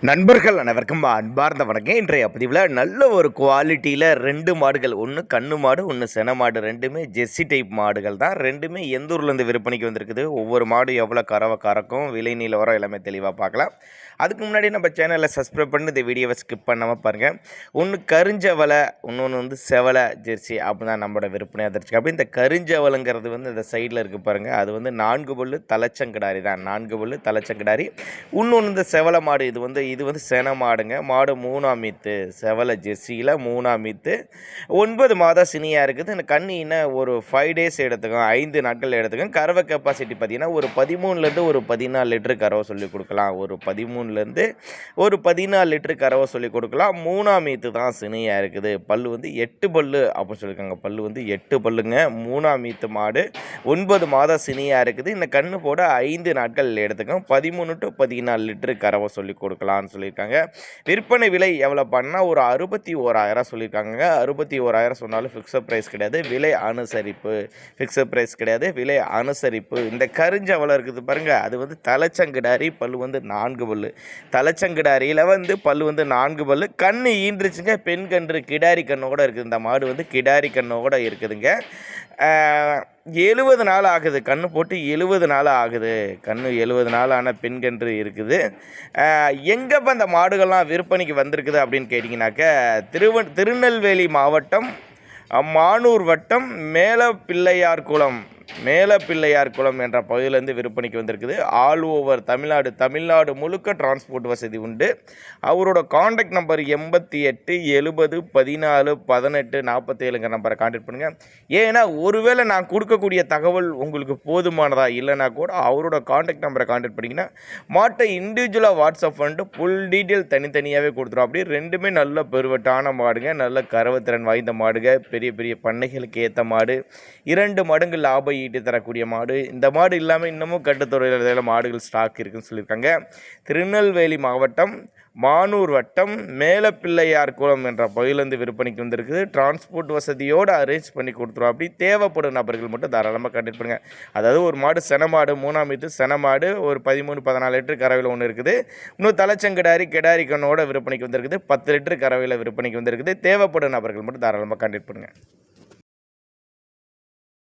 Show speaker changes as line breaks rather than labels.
நண்பர்கள் அனைவருக்கும் அன்பார்ந்த வணக்கம். இன்றைய பதிவில் நல்ல ஒரு குவாலிட்டியில் 2 மாடுகள், ஒன்று கன்று மாடு, ஒன்று சென மாடு, ரெண்டுமே ஜெர்சி டைப் மாடுகள் தான். ரெண்டுமே எந்த ஊர்லேருந்து விற்பனைக்கு வந்திருக்குது, ஒவ்வொரு மாடு எவ்வளோ கறக்கும், விலை நிலவரம் எல்லாமே தெளிவாக பார்க்கலாம். அதுக்கு முன்னாடி நம்ம சேனலில் சப்ஸ்கிரைப் பண்ணி இந்த வீடியோவை ஸ்கிப் பண்ணாமல் பாருங்கள். ஒன்று கருஞ்சவலை, இன்னொன்று வந்து செவலை ஜெர்சி அப்படி தான் நம்மளோட விற்பனை அதிர்ச்சி. அப்படி இந்த கருஞ்சவலைங்கிறது வந்து இந்த சைடில் இருக்குது பாருங்கள், அது வந்து 4 பல்லு தலைச்சங்கிடாரி தான். 4 பல்லு தலைச்சங்கிடாரி. இன்னொன்று இந்த செவலை மாடு, இது வந்து சென மாடுங்க. மாடு 3ஆம் ஈத்து, செவலை ஜெர்சியில் 3ஆம் ஈத்து, 9 மாதம் சினியாக இருக்குது. இந்த கண்ணின்னா ஒரு 5 டேஸ் எடுத்துக்கும், 5 நாட்கள் எடுத்துக்கும். கறவை கெப்பாசிட்டி பார்த்திங்கன்னா ஒரு 13லேருந்து ஒரு 14 லிட்டரு கறவை சொல்லிக் கொடுக்கலாம். ஒரு 13லேருந்து ஒரு 14 லிட்டரு கறவை சொல்லிக் கொடுக்கலாம். 3ஆம் ஈத்து தான் சினியாக இருக்குது. பல்லு வந்து 8 பல்லு அப்படின்னு சொல்லியிருக்காங்க. பல்லு வந்து 8 பல்லுங்க. 3ஆம் ஈத்து மாடு, 9 மாதம் சினியாக இருக்குது. இந்த கண்ணு போட 5 நாட்கள் எடுத்துக்கும். 13 டு 14 லிட்டரு கறவை சொல்லிக் கொடுக்கலாம்னு சொல்லியிருக்காங்க. விற்பனை விலை எவ்வளோ பண்ணால் ஒரு 61,000 சொல்லியிருக்காங்க. 61,000 சொன்னாலும் ஃபிக்ஸட் ப்ரைஸ் கிடையாது, விலை அனுசரிப்பு. ஃபிக்ஸட் ப்ரைஸ் கிடையாது, விலை அனுசரிப்பு. இந்த கருஞ்சவலை இருக்குது பாருங்கள், அது வந்து தலைச்சங்கிடாரி. பல்லு வந்து 4 பல்லு. தலைச்சங்கிடாரியில் வந்து பல்லு வந்து 4 பல்லு. கன்று ஈன்றுச்சுங்க, பெண் கன்று கிடாரி கண்ணோடு இருக்குது. இந்த மாடு வந்து கிடாரி கண்ணோடு இருக்குதுங்க. 70 நாள் ஆகுது, கன்று போட்டு 70 நாள் ஆகுது. கன்று 70 நாள் ஆன பெண் கன்று இருக்குது. எங்கேப்போ இந்த மாடுகள்லாம் விற்பனைக்கு வந்திருக்குது அப்படின்னு கேட்டிங்கனாக்க, திருநெல்வேலி மாவட்டம், மானூர் வட்டம், மேலப்பிள்ளையார் குளம் என்ற பகுதியிலேருந்து விற்பனைக்கு வந்திருக்குது. ஆல் ஓவர் தமிழ்நாடு முழுக்க டிரான்ஸ்போர்ட் வசதி உண்டு. அவரோட காண்டாக்ட் நம்பர் 88 70 14 18 47ங்கிற நம்பரை காண்டாக்ட் பண்ணுங்கள். ஏன்னா ஒருவேளை நான் கொடுக்கக்கூடிய தகவல் உங்களுக்கு போதுமானதா இல்லைனா கூட அவரோட காண்டாக்ட் நம்பரை காண்டாக்ட் பண்ணிங்கன்னா மாட்டை இண்டிவிஜுவலாக வாட்ஸ்அப் பண்ணிட்டு ஃபுல் டீட்டெயில் தனித்தனியாகவே கொடுத்துரும். அப்படி ரெண்டுமே நல்ல பெருவட்டான மாடுங்க, நல்ல கறவைத்திறன் வாய்ந்த மாடுங்க, பெரிய பெரிய பண்ணைகளுக்கு ஏற்ற மாடு, 2 மடங்கு லாபம் ஈட்டு தரக்கூடிய மாடு. இந்த மாடு இல்லாமல் இன்னமும் கட்டுத்துறையில் மாடுகள் ஸ்டாக் இருக்குதுன்னு சொல்லியிருக்காங்க. திருநெல்வேலி மாவட்டம், மானூர் வட்டம், மேலப்பிள்ளையார்குளம் என்ற பகுதியிலேருந்து விற்பனைக்கு வந்திருக்குது. டிரான்ஸ்போர்ட் வசதியோடு அரேஞ்ச் பண்ணி கொடுத்துருவோம். அப்படி தேவைப்படும் நபர்கள் மட்டும் தாராளமாக கான்டாக்ட் பண்ணுங்கள். அதாவது ஒரு மாடு சென மாடு, 3ஆம் ஈத்து சென மாடு, ஒரு 13-14 லிட்டரு கறவையில் ஒன்று இருக்குது. இன்னும் தலைச்சங்கிடாரி கிடாரி கண்ணோட விற்பனைக்கு வந்திருக்குது. 10 லிட்டரு கறவையில் விற்பனைக்கு வந்திருக்குது. தேவைப்படும் நபர்கள் மட்டும் தாராளமாக கான்டாக்ட் பண்ணுங்கள்.